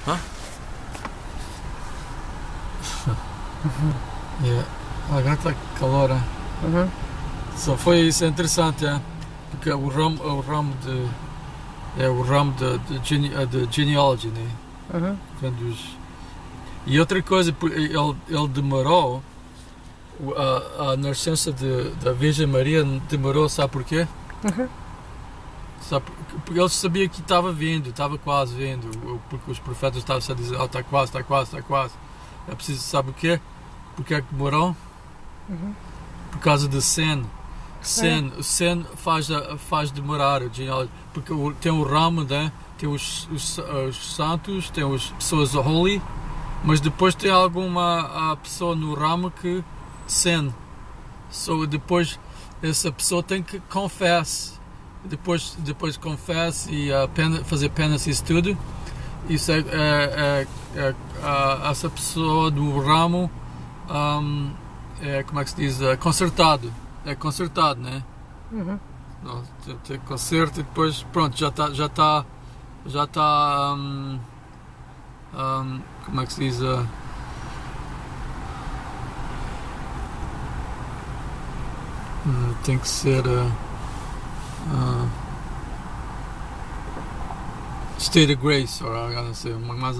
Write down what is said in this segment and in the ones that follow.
Hã? Yeah. Agora está calor, hein? Só foi isso, é interessante, é? Porque o ramo de genealogy, né? Vem dos... E outra coisa, ele demorou, a nascença da Virgem Maria demorou, sabe porquê? Porque ele sabia que estava vindo, estava quase vindo, porque os profetas estavam a dizer, está quase, está quase, está quase. É preciso, sabe o quê? Porque é que demorou? Por causa do Sen. O Sen faz demorar o genealogia, porque tem o ramo, né? Tem os santos, tem as pessoas holy, mas depois tem alguma pessoa no ramo que Sen. Depois essa pessoa tem que confess. Depois confessa e fazer penas e isso tudo. Isso essa pessoa do ramo como é que se diz? Consertado. É consertado, né? Tem conserto e depois pronto, já está como é que se diz? Tem que ser State of Grace, ou não sei, mais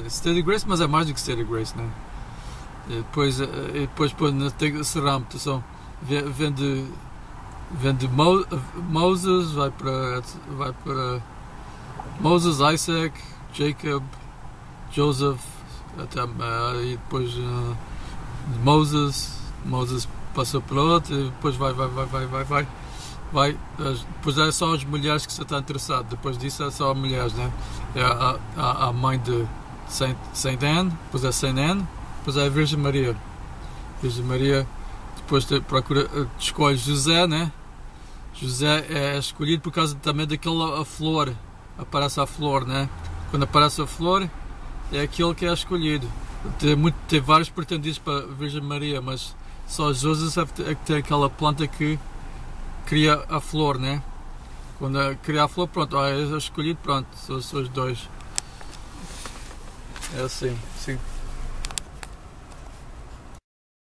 State of Grace, mas é mais do que State of Grace, né? E depois tem esse ramo, então, vem de Moses, vai para Moses, Isaac, Jacob, Joseph, e depois Moses passou para outro, e depois vai, depois é só as mulheres que você está interessado, depois disso é só mulheres, né? É a mãe de Saint Anne, depois é Saint Anne, depois é a Virgem Maria. Virgem Maria, depois escolhe José, né? José é escolhido por causa também daquela flor, aparece a flor, né? Quando aparece a flor, é aquele que é escolhido. Tem vários pretendidos para a Virgem Maria, mas só José é que tem aquela planta que cria a flor, né? Quando cria a flor, pronto, é escolhido, pronto, são os dois. É assim, sim.